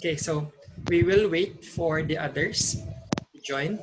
Okay, so we will wait for the others to join.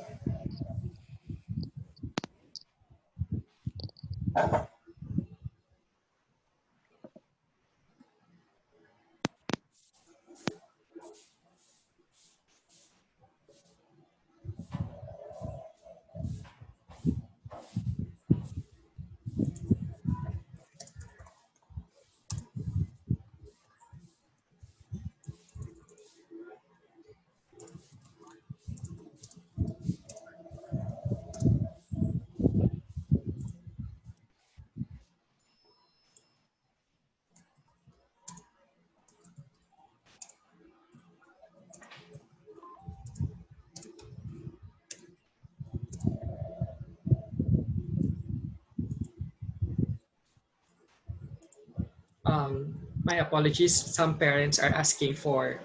My apologies. Some parents are asking for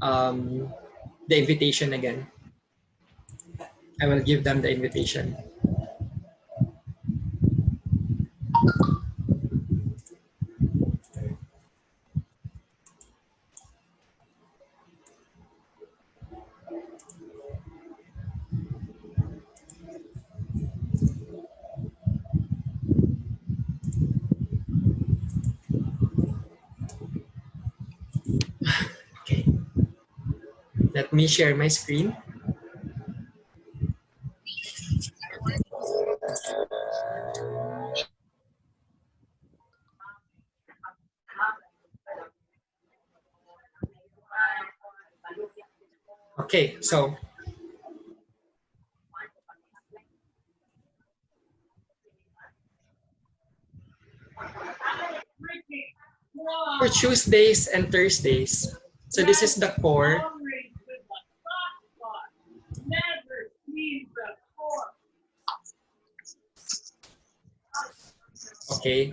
the invitation again. I will give them the invitation. Okay, let me share my screen. Okay, so for Tuesdays and Thursdays, so this is the core. Okay,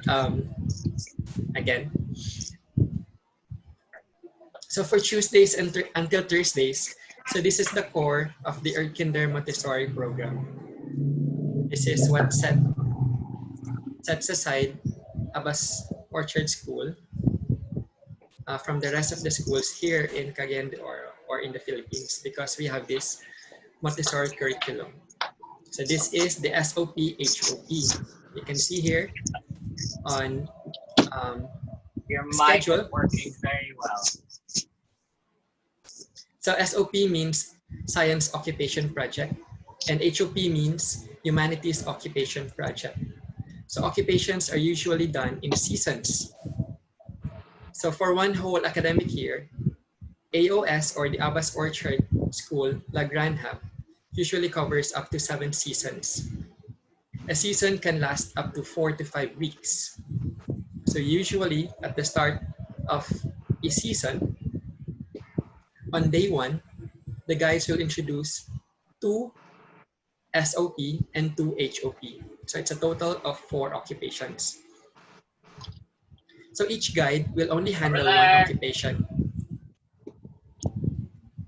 again. So for Tuesdays and until Thursdays, so this is the core of the Kinder Montessori program. This is what sets aside Abbas Orchard School from the rest of the schools here in Cagayan de Oro or in the Philippines, because we have this Montessori curriculum. So this is the SOP HOP. You can see here on your mic schedule. is working very well. So SOP means Science Occupation Project, and HOP means Humanities Occupation Project. So occupations are usually done in seasons. So for one whole academic year, AOS or the Abbas Orchard School La Granja usually covers up to 7 seasons. A season can last up to 4 to 5 weeks. So usually at the start of a season, on day 1, the guys will introduce 2 SOP and 2 HOP. So it's a total of 4 occupations. So each guide will only handle one occupation.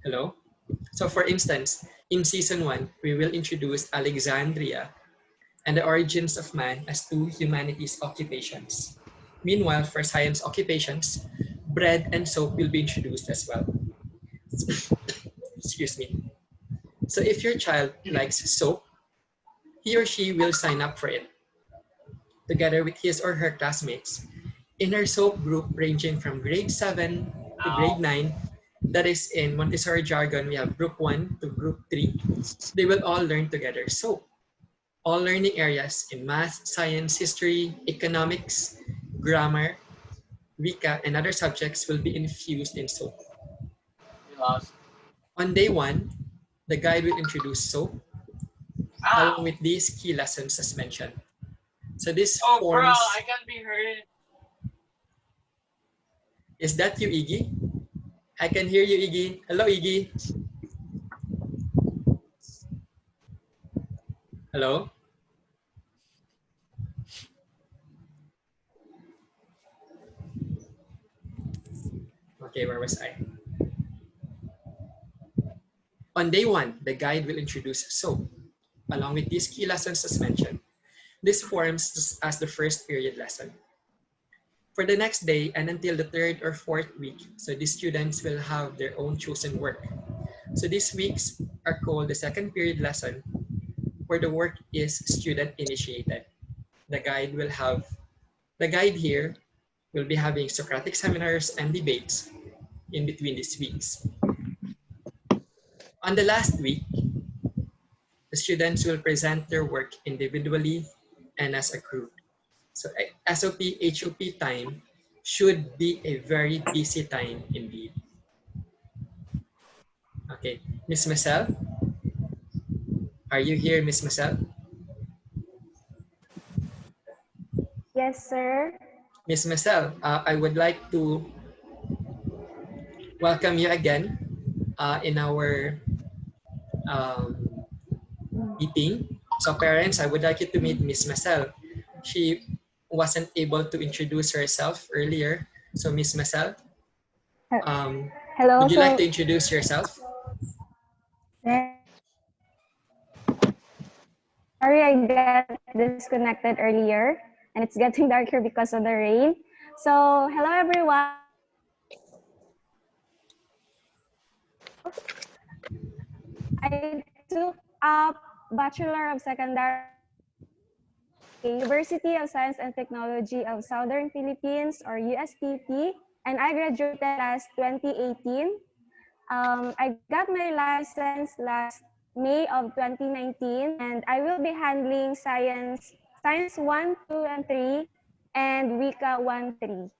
Hello? So for instance, in season 1, we will introduce Alexandria and the origins of man as 2 humanities occupations. Meanwhile, for science occupations, bread and soap will be introduced as well. Excuse me. So if your child likes soap, he or she will sign up for it, together with his or her classmates, in our soap group ranging from grade 7 to grade 9. That is, in Montessori jargon, we have group 1 to group 3. They will all learn together soap. All learning areas in math, science, history, economics, grammar, Wika, and other subjects will be infused in soap. On day 1, the guide will introduce soap along with these key lessons as mentioned. So this forms... Bro, I can't be heard. Is that you, Iggy? I can hear you, Iggy. Hello, Iggy. Hello? Okay, where was I? On day 1, the guide will introduce soap, along with these key lessons as mentioned. This forms as the first period lesson. For the next day and until the third or fourth week, so the students will have their own chosen work. So these weeks are called the second period lesson, where the work is student initiated. The guide here will be having Socratic seminars and debates in between these weeks. On the last week, the students will present their work individually and as a group. So SOP, HOP time should be a very busy time indeed. Okay, Miss Marcel, are you here, Miss Marcel? Yes, sir. Miss Marcel, I would like to welcome you again in our meeting. So parents, I would like you to meet Miss Marcel. She wasn't able to introduce herself earlier. So Miss Marcel, Hello. would you like to introduce yourself? Sorry, I got disconnected earlier and it's getting darker because of the rain. So, hello everyone. I took up Bachelor of Secondary University of Science and Technology of Southern Philippines, or USTP, and I graduated last 2018. I got my license last May of 2019, and I will be handling Science 1, 2, and 3, and WICA 1, 3.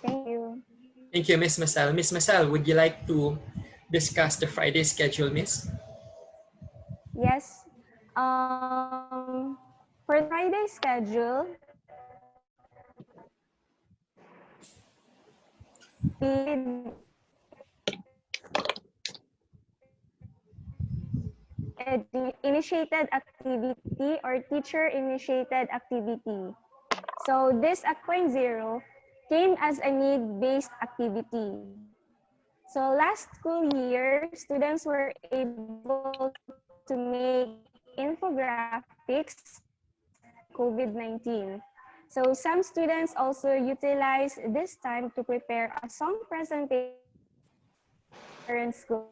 Thank you. Thank you, Miss Marcel. Miss Marcel, would you like to discuss the Friday schedule, Miss? Yes. For the Friday schedule, initiated activity or teacher initiated activity. So this at point 0 came as a need-based activity. So last school year, students were able to make infographics COVID-19. So some students also utilize this time to prepare a song presentation in school.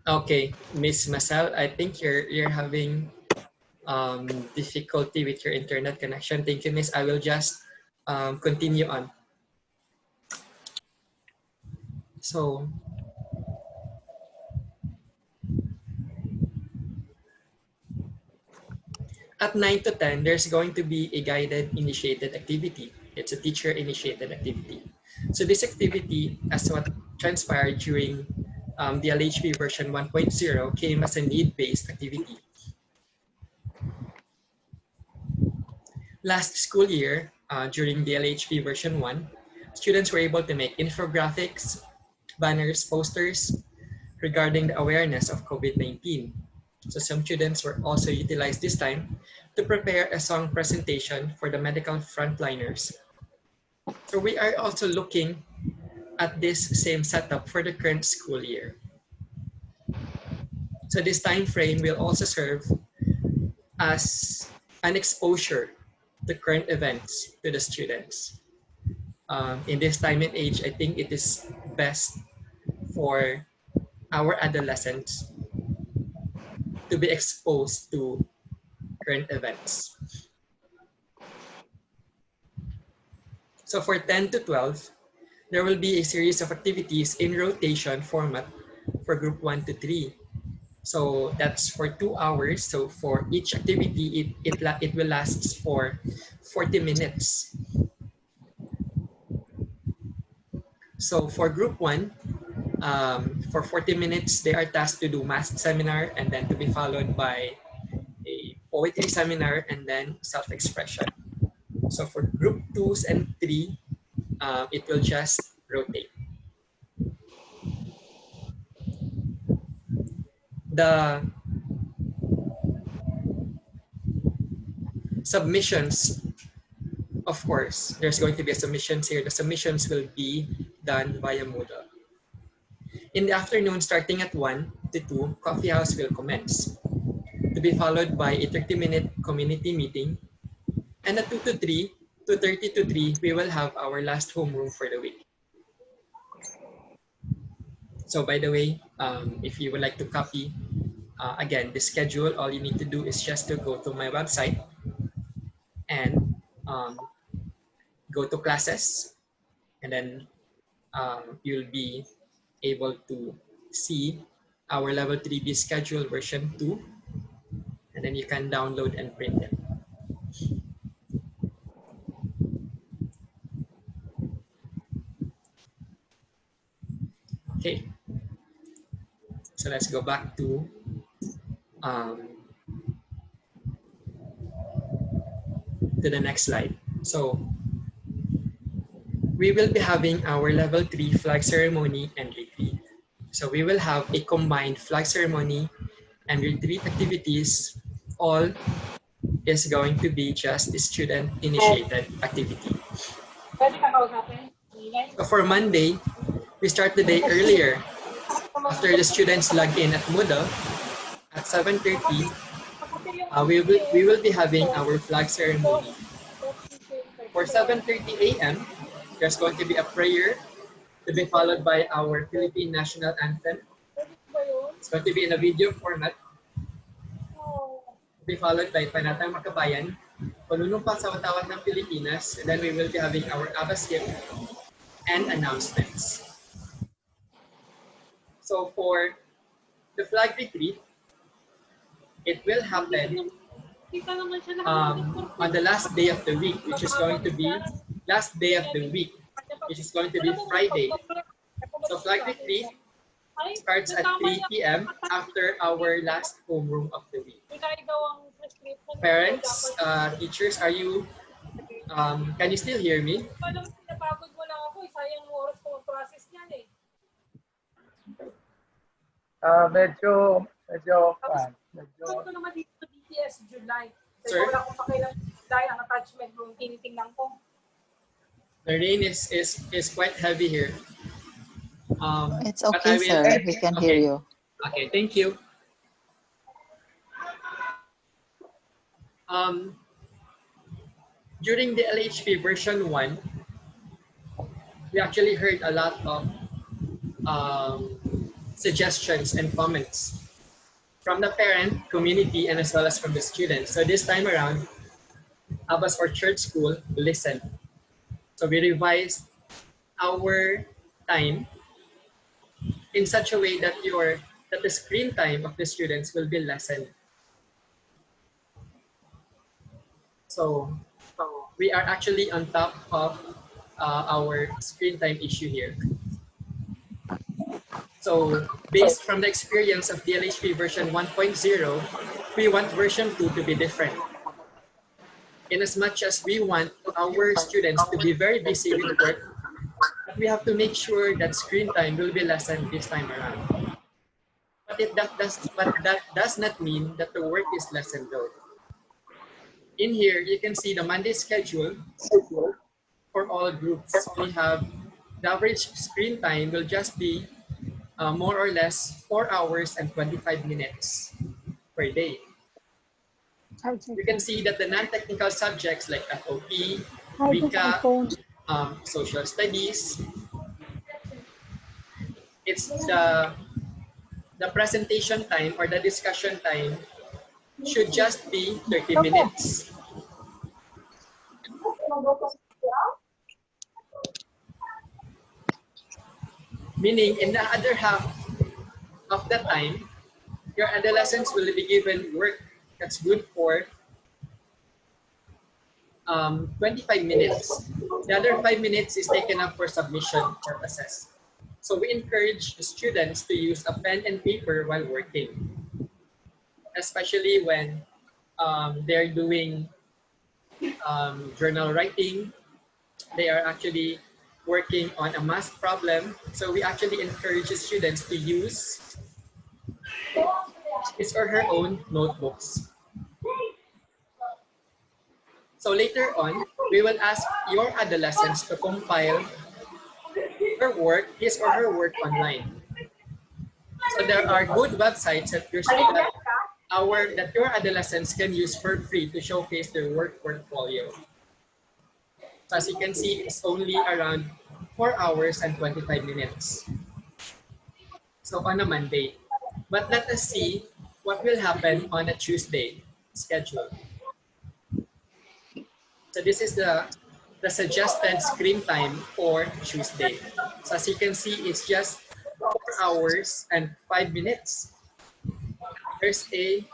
Okay, Miss Marcel, I think you're having difficulty with your internet connection. Thank you, Miss. I will just continue on. So, at 9 to 10, there's going to be a guided initiated activity. It's a teacher initiated activity. So this activity, as what transpired during the LHP version 1.0, came as a need-based activity. Last school year, during the LHP version 1, students were able to make infographics, banners, posters regarding the awareness of COVID-19. So some students were also utilized this time to prepare a song presentation for the medical frontliners. So we are also looking at this same setup for the current school year. So this time frame will also serve as an exposure to current events to the students. In this time and age, I think it is best for our adolescents to be exposed to current events. So for 10 to 12, there will be a series of activities in rotation format for group 1 to 3. So that's for 2 hours. So for each activity, it will last for 40 minutes. So for group 1, for 40 minutes, they are tasked to do math seminar and then to be followed by a poetry seminar and then self-expression. So for group 2s and 3, it will just rotate. The submissions, of course, there's going to be a submissions here. The submissions will be done via Moodle. In the afternoon, starting at 1, 2, coffee house will commence, to be followed by a 30-minute community meeting. And at 2 to 3, 2:30 to 3, we will have our last homeroom for the week. So by the way, if you would like to copy, again, the schedule, all you need to do is just to go to my website and go to classes, and then you'll be able to see our level 3B schedule version 2, and then you can download and print it. Okay, so let's go back to the next slide. So we will be having our level 3 flag ceremony and retreat. So we will have a combined flag ceremony and retreat activities. All is going to be just a student-initiated activity. So for Monday, we start the day earlier. After the students log in at Moodle at 7:30, we will be having our flag ceremony. For 7:30 a.m., there's going to be a prayer to be followed by our Philippine National Anthem. It's going to be in a video format. To be followed by Panatang Makabayan, Panunumpa sa Watawat ng Pilipinas, and then we will be having our Abbas hymn and announcements. So for the flag retreat, it will happen on the last day of the week, which is going to be Friday. So flag retreat starts at 3 p.m. after our last homeroom of the week. Parents, teachers, are you, can you still hear me? Medyo. Sir? The rain is quite heavy here. It's okay, sir. We can hear you. Okay, thank you. During the LHP version 1, we actually heard a lot of suggestions and comments from the parent community and as well as from the students. So this time around, Abbas Orchard School listened. So we revised our time in such a way that the screen time of the students will be lessened. So we are actually on top of our screen time issue here. So based from the experience of DLHP version 1.0, we want version 2 to be different. In as much as we want our students to be very busy with work, we have to make sure that screen time will be lessened this time around. But that does not mean that the work is lessened though. In here, you can see the Monday schedule for all groups. We have the average screen time will just be more or less 4 hours and 25 minutes per day. You can see that the non-technical subjects like FOP, WICA, social studies, it's the presentation time or the discussion time should just be 30 minutes. Meaning, in the other half of the time, your adolescents will be given work that's good for 25 minutes. The other 5 minutes is taken up for submission purposes. So we encourage the students to use a pen and paper while working, especially when they're doing journal writing. They are actually working on a math problem. So we actually encourage the students to use his or her own notebooks. So later on, we will ask your adolescents to compile his or her work online. So there are good websites that that your adolescents can use for free to showcase their work portfolio. So as you can see, it's only around 4 hours and 25 minutes. So on a Monday. But let us see what will happen on a Tuesday schedule. So this is the suggested screen time for Tuesday. So as you can see, it's just 4 hours and 5 minutes. There's a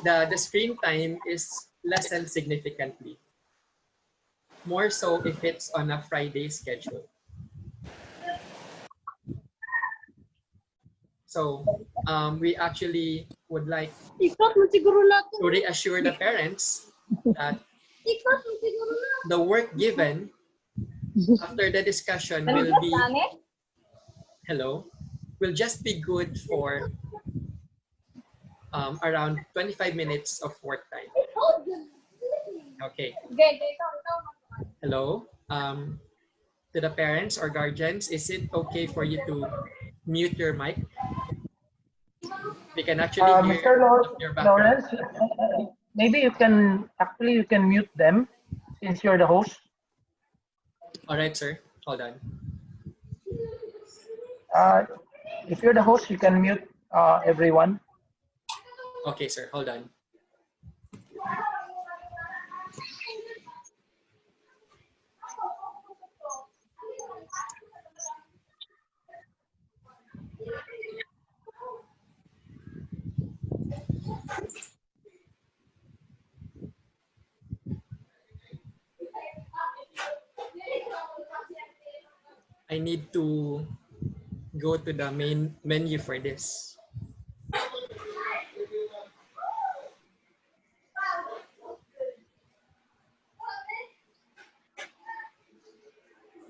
the screen time is lessened significantly. More so if it's on a Friday schedule. So we actually would like to reassure the parents that the work given after the discussion will just be good for around 25 minutes of work time. Okay. Hello. To the parents or guardians, is it okay for you to mute your mic? We can actually hear Mr. your background. Lawrence, maybe you can mute them since you're the host. All right, sir. Hold on. If you're the host, you can mute everyone. Okay, sir. Hold on. I need to go to the main menu for this.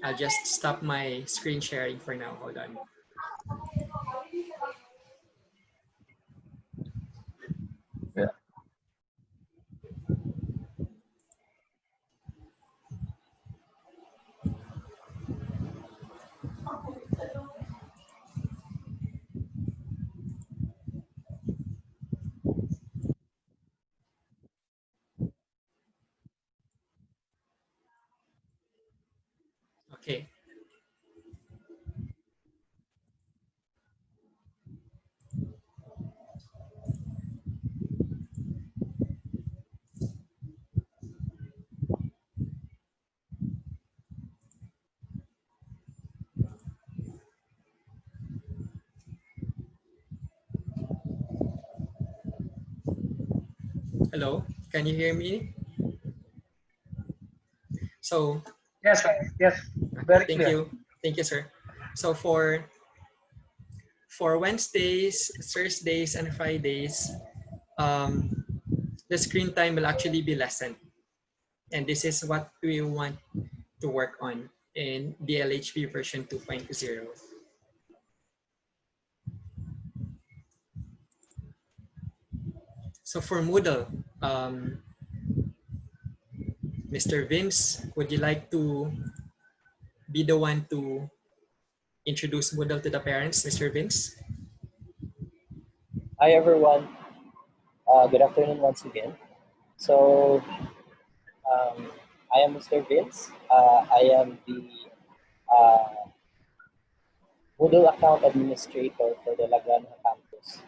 I'll just stop my screen sharing for now. Hold on. Yeah. Okay. Hello, can you hear me? So Yes, very thank clear. you. Thank you, sir. So for Wednesdays, Thursdays, and Fridays, the screen time will actually be lessened. And this is what we want to work on in DLHP version 2.0. So for Moodle, Mr. Vince, would you like to be the one to introduce Moodle to the parents, Mr. Vince? Hi everyone, good afternoon once again. So I am Mr. Vince. I am the Moodle account administrator for the La Granja campus.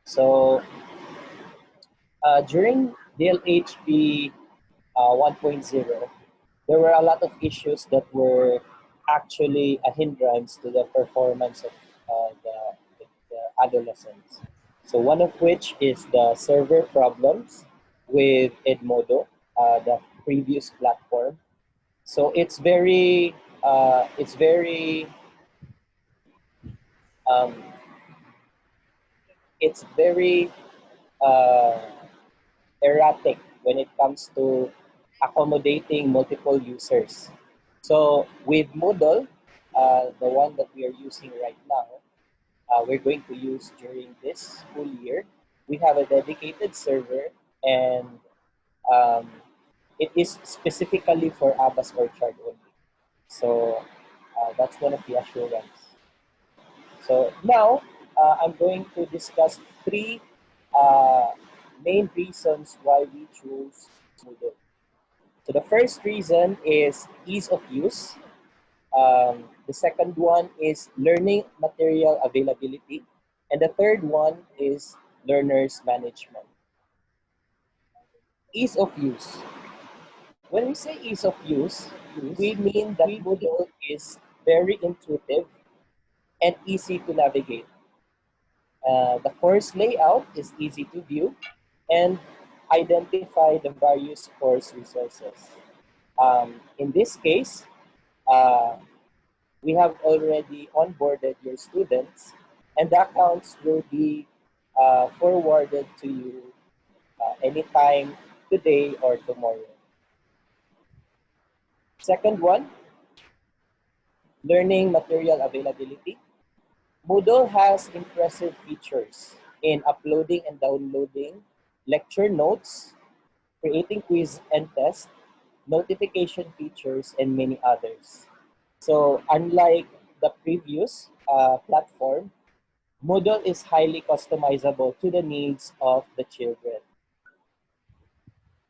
So during DLHP 1.0, there were a lot of issues that were actually a hindrance to the performance of the adolescents. So one of which is the server problems with Edmodo, the previous platform. So um, it's very uh, erratic when it comes to accommodating multiple users. So with Moodle, the one that we are using right now, we're going to use during this school year, we have a dedicated server, and it is specifically for Abbas Orchard only. So that's one of the assurance. So now I'm going to discuss three main reasons why we choose Moodle. So the first reason is ease of use. The second one is learning material availability. And the third one is learners management. Ease of use. When we say ease of use, we mean that Moodle is very intuitive and easy to navigate. The course layout is easy to view and identify the various course resources. In this case, we have already onboarded your students, and the accounts will be forwarded to you anytime today or tomorrow. Second one, learning material availability. Moodle has impressive features in uploading and downloading lecture notes, creating quiz and test, notification features, and many others. So unlike the previous platform, Moodle is highly customizable to the needs of the children.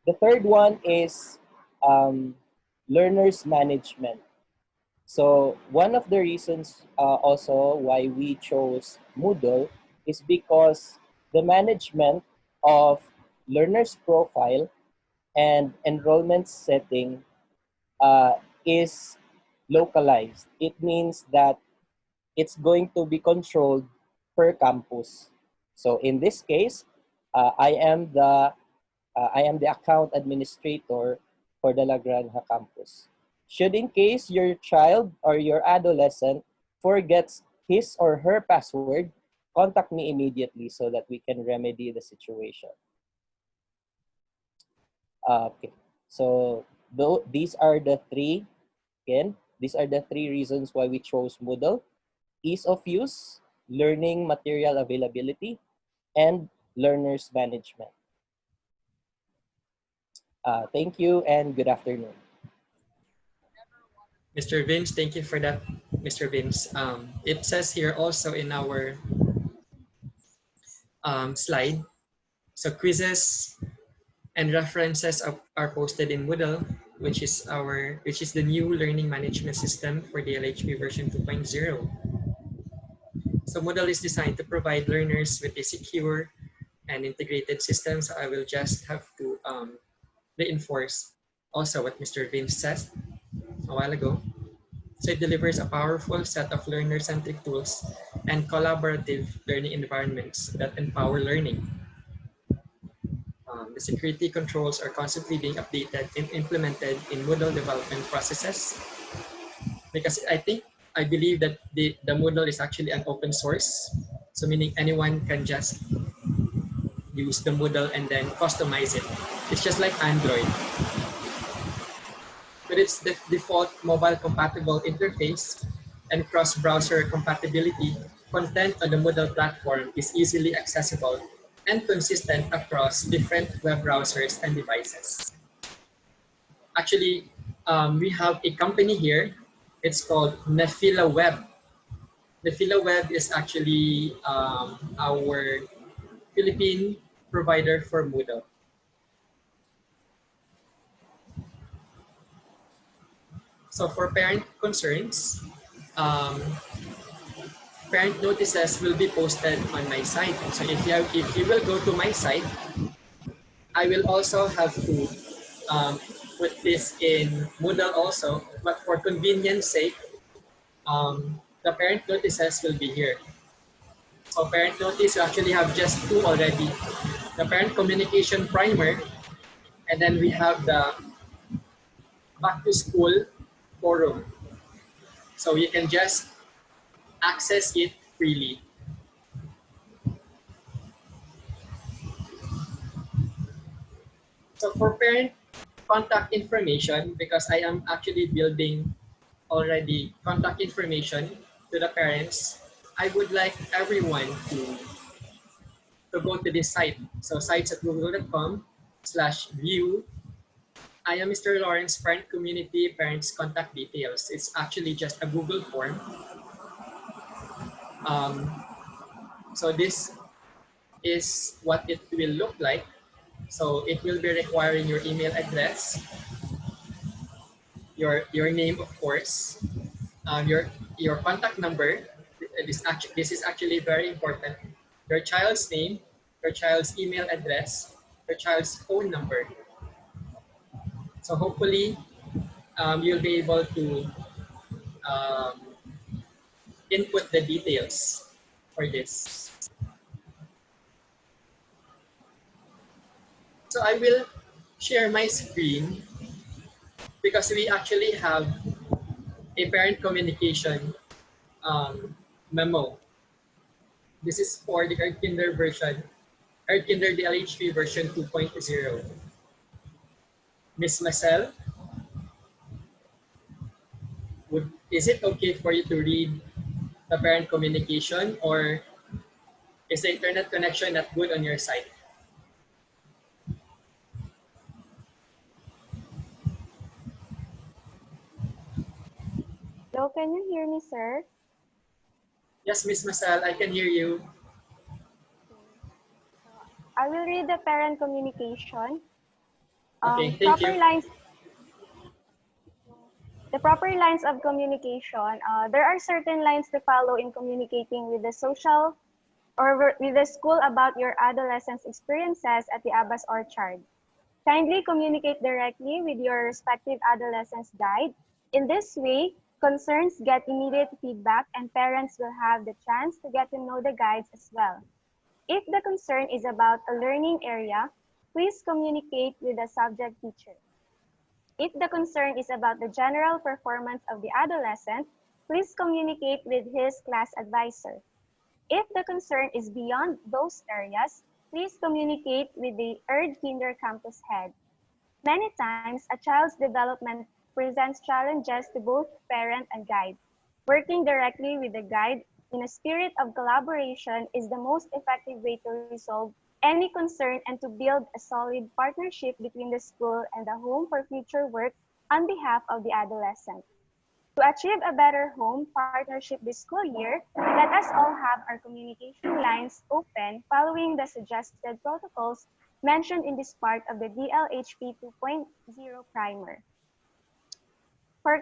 The third one is learners management. So one of the reasons also why we chose Moodle is because the management of learners profile and enrollment setting is localized. It means that it's going to be controlled per campus. So in this case, I am the account administrator for the La Granja campus. Should in case your child or your adolescent forgets his or her password, contact me immediately so that we can remedy the situation. Okay, so these are the three, again, these are the three reasons why we chose Moodle: ease of use, learning material availability, and learners management. Thank you and good afternoon. Mr. Vince, thank you for that, Mr. Vince. It says here also in our slide, so quizzes and references are posted in Moodle, which is the new learning management system for the LHP version 2.0. So Moodle is designed to provide learners with a secure and integrated system. So I will just have to reinforce also what Mr. Vince said a while ago. So it delivers a powerful set of learner-centric tools and collaborative learning environments that empower learning. The security controls are constantly being updated and implemented in Moodle development processes, because I believe that the Moodle is actually an open source. So meaning anyone can just use the Moodle and then customize it. It's just like Android. With its default mobile compatible interface and cross-browser compatibility, content on the Moodle platform is easily accessible and consistent across different web browsers and devices. Actually, we have a company here. It's called Nephila Web. Nephila Web is actually our Philippine provider for Moodle. So for parent concerns, parent notices will be posted on my site. So if you will go to my site, I will also have to put this in Moodle also, but for convenience sake, the parent notices will be here. So parent notice, you actually have just two already. The parent communication primer, and then we have the back to school forum. So you can just access it freely. So for parent contact information, because I am actually building already contact information to the parents, I would like everyone to go to this site. So sites at google.com/view. I am Mr. Lawrence, parent community, parents contact details. It's actually just a Google form. So this is what it will look like. So it will be requiring your email address, your name, of course, your contact number. This is actually very important. Your child's name, your child's email address, your child's phone number. So hopefully you'll be able to input the details for this. So I will share my screen because we actually have a parent communication memo. This is for the Erdkinder version, Erdkinder DLHP version 2.0. Ms. Marcel, is it okay for you to read the parent communication, or is the internet connection not good on your side? Hello, can you hear me, sir? Yes, Ms. Marcel, I can hear you. I will read the parent communication. Okay, thank you. The proper lines of communication. There are certain lines to follow in communicating with the social or with the school about your adolescent's experiences at the Abbas Orchard. Kindly communicate directly with your respective adolescent's guide. In this way, concerns get immediate feedback and parents will have the chance to get to know the guides as well. If the concern is about a learning area, please communicate with the subject teacher. If the concern is about the general performance of the adolescent, please communicate with his class advisor. If the concern is beyond those areas, please communicate with the Erdkinder campus head. Many times, a child's development presents challenges to both parent and guide. Working directly with the guide in a spirit of collaboration is the most effective way to resolve any concern and to build a solid partnership between the school and the home for future work on behalf of the adolescent. To achieve a better home partnership this school year, let us all have our communication lines open following the suggested protocols mentioned in this part of the DLHP 2.0 primer. For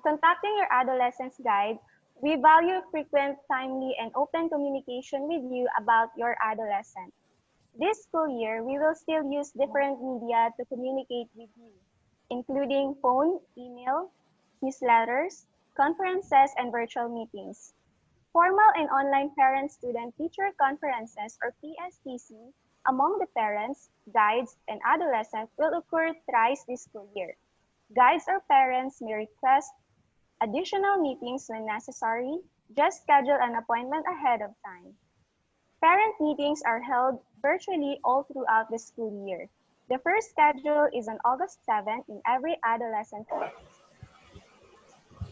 contacting your adolescent's guide, we value frequent, timely, and open communication with you about your adolescent. This school year, we will still use different media to communicate with you, including phone, email, newsletters, conferences, and virtual meetings. Formal and online parent-student-teacher conferences, or PSTC, among the parents, guides, and adolescents will occur thrice this school year. Guides or parents may request additional meetings when necessary. Just schedule an appointment ahead of time. Parent meetings are held virtually all throughout the school year. The first schedule is on August 7 in every adolescent office.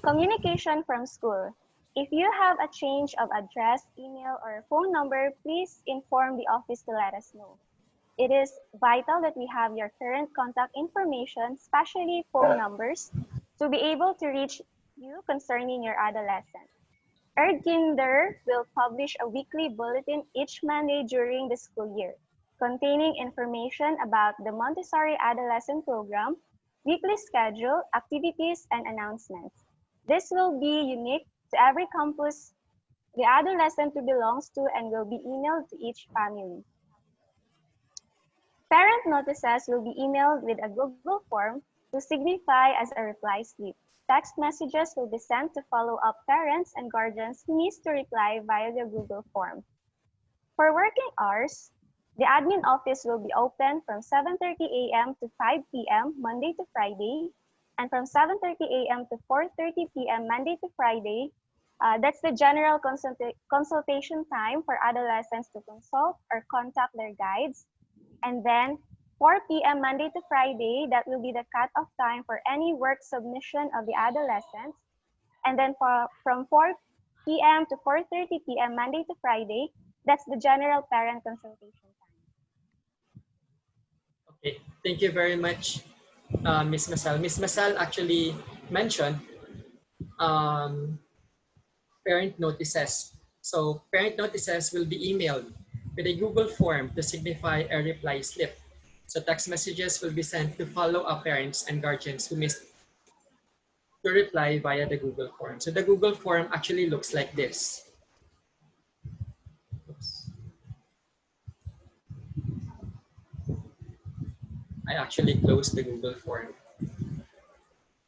Communication from school. If you have a change of address, email, or phone number, please inform the office to let us know. It is vital that we have your current contact information, especially phone numbers, to be able to reach you concerning your adolescent. Erdkinder will publish a weekly bulletin each Monday during the school year, containing information about the Montessori Adolescent Program, weekly schedule, activities, and announcements. This will be unique to every campus the adolescent belongs to and will be emailed to each family. Parent notices will be emailed with a Google form to signify as a reply slip. Text messages will be sent to follow up parents and guardians who need to reply via the Google form. For working hours, the admin office will be open from 7:30 a.m. to 5 p.m. Monday to Friday, and from 7:30 a.m. to 4:30 p.m. Monday to Friday. That's the general consultation time for adolescents to consult or contact their guides. And then 4 p.m. Monday to Friday, that will be the cutoff time for any work submission of the adolescents. And then from 4 p.m. to 4:30 p.m. Monday to Friday, that's the general parent consultation time. Okay, thank you very much, Ms. Masal. Ms. Masal actually mentioned parent notices So parent notices will be emailed with a Google form to signify a reply slip. So text messages will be sent to follow up parents and guardians who missed to reply via the Google form. So the Google form actually looks like this. Oops. I actually closed the Google form.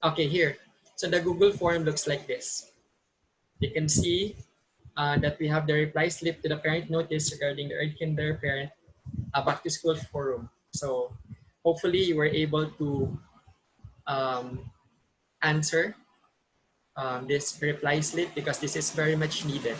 Okay, here. So the Google form looks like this. You can see that we have the reply slip to the parent notice regarding the Earth Kinder parent back to school forum. So hopefully you were able to answer this reply slip because this is very much needed.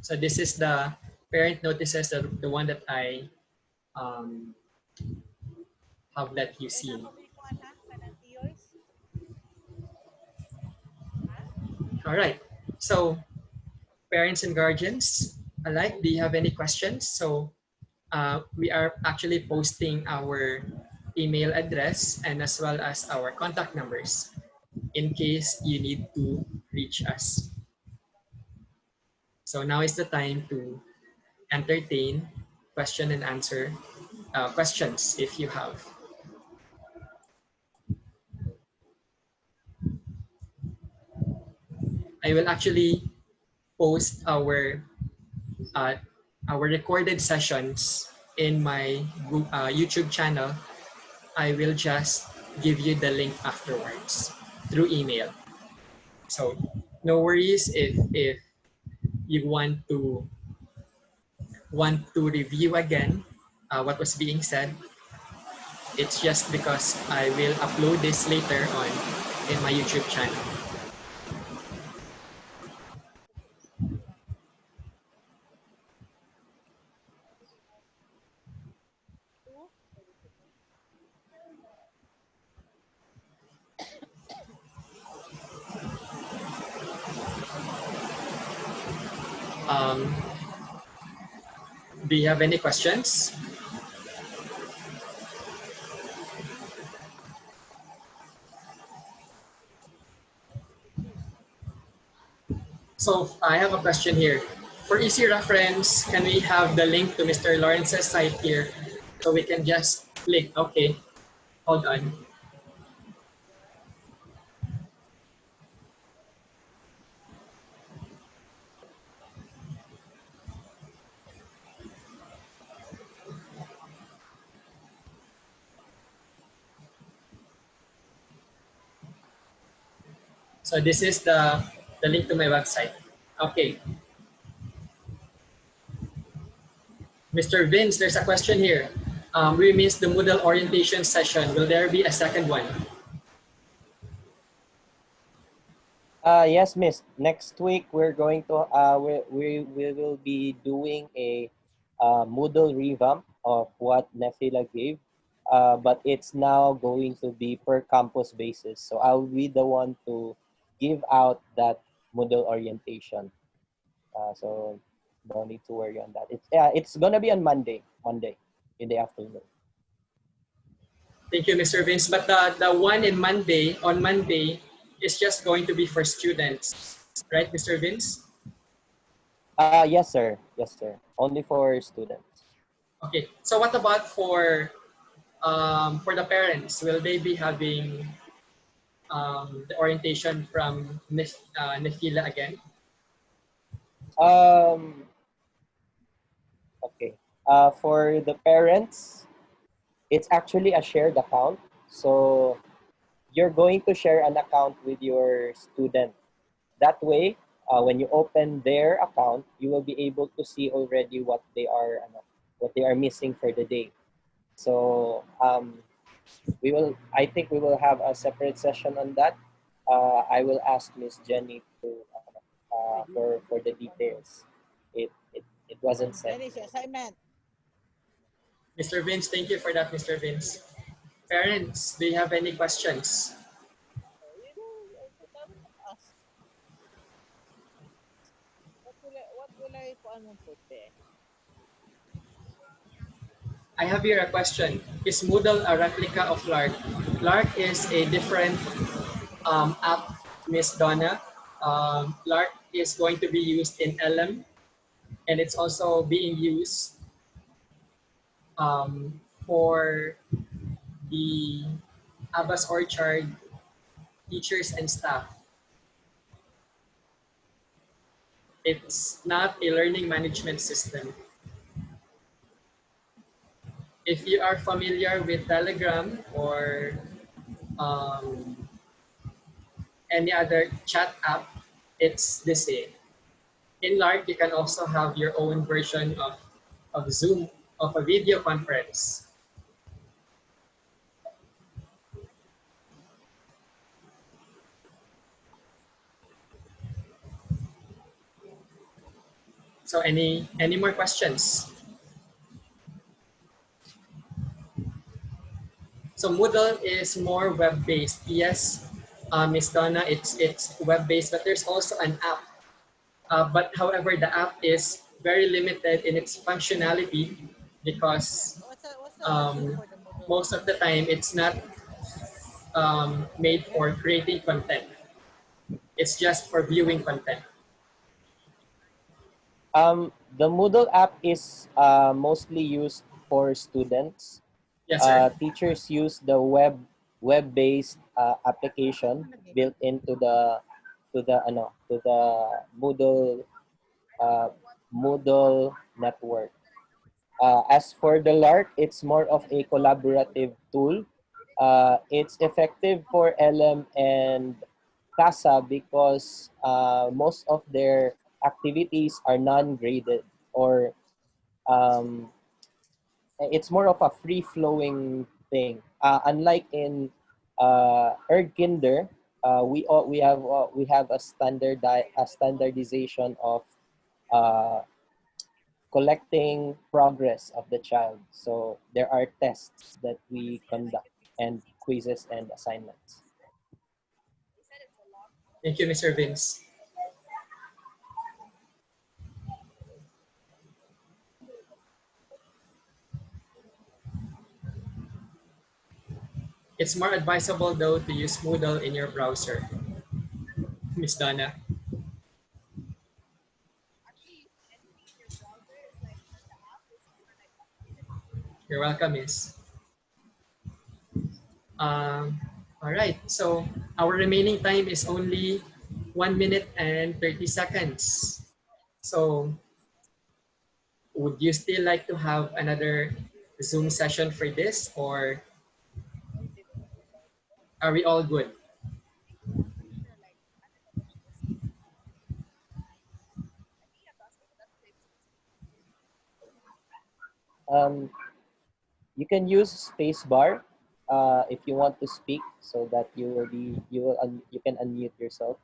So this is the parent notices, the one that I have let you see. All right. So parents and guardians alike, do you have any questions? So we are actually posting our email address and as well as our contact numbers in case you need to reach us. So now is the time to entertain question and answer questions if you have. I will actually post uh, our recorded sessions in my YouTube channel. I will just give you the link afterwards through email. So no worries if you want to review again what was being said. It's just because I will upload this later on in my YouTube channel. Um, do you have any questions? So I have a question here. For easy reference, can we have the link to Mr. Lawrence's site here so we can just click? Okay, hold on. So this is the link to my website. Okay. Mr. Vince, there's a question here. We missed the Moodle orientation session. Will there be a second one? Yes, Miss. Next week we're going to we will be doing a Moodle revamp of what Nefila gave, but it's now going to be per campus basis. So I'll be the one to give out that Moodle orientation. So no need to worry on that. It's gonna be on Monday in the afternoon. Thank you, Mr. Vince. But the one on Monday is just going to be for students, right, Mr. Vince? Yes, sir. Yes, sir. Only for students. Okay. So what about for the parents? Will they be having the orientation from Nefila again? Okay. For the parents, it's actually a shared account. So you're going to share an account with your student. That way, when you open their account, you will be able to see already what they are missing for the day. So I think we will have a separate session on that. I will ask Miss Jenny to for the details. It wasn't said. Mr. Vince, thank you for that, Mr. Vince. Parents, do you have any questions? What will I put there? I have here a question. Is Moodle a replica of Lark? Lark is a different app, Miss Donna. Lark is going to be used in LM, and it's also being used for the Abbas Orchard teachers and staff. It's not a learning management system. If you are familiar with Telegram or any other chat app, it's the same. In Lark, you can also have your own version of Zoom, of a video conference. So any more questions? So Moodle is more web-based. Yes, Ms. Donna, it's web-based, but there's also an app. But however, the app is very limited in its functionality because most of the time it's not made for creating content. It's just for viewing content. The Moodle app is mostly used for students. Yes, sir. Teachers use the web-based application built into the Moodle network. As for the Lark, it's more of a collaborative tool. It's effective for LM and CASA because most of their activities are non-graded, or it's more of a free-flowing thing. Unlike in Erdkinder, we have a standardization of collecting progress of the child. So there are tests that we conduct and quizzes and assignments. Thank you, Mr. Vince. It's more advisable though to use Moodle in your browser, Miss Donna. You're welcome, Miss. All right, so our remaining time is only 1 minute and 30 seconds. So would you still like to have another Zoom session for this, or are we all good? You can use spacebar if you want to speak, so that you can unmute yourself.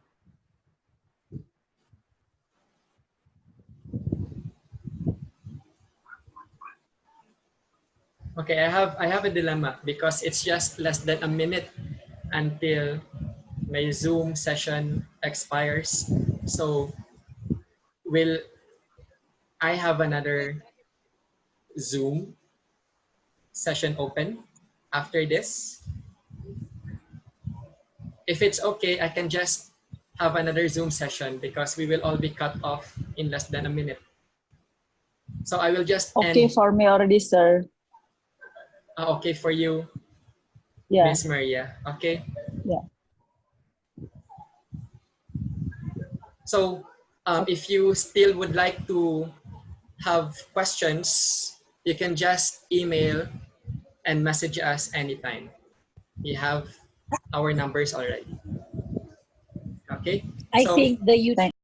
Okay, I have a dilemma because it's just less than a minute until my Zoom session expires. So will I have another Zoom session open after this? If it's okay, I can just have another Zoom session because we will all be cut off in less than a minute. So I will just okay end. For me already, sir. Okay for you, yeah. Miss Maria. Okay. Yeah. So if you still would like to have questions, you can just email and message us anytime. You have our numbers already. Okay. I think the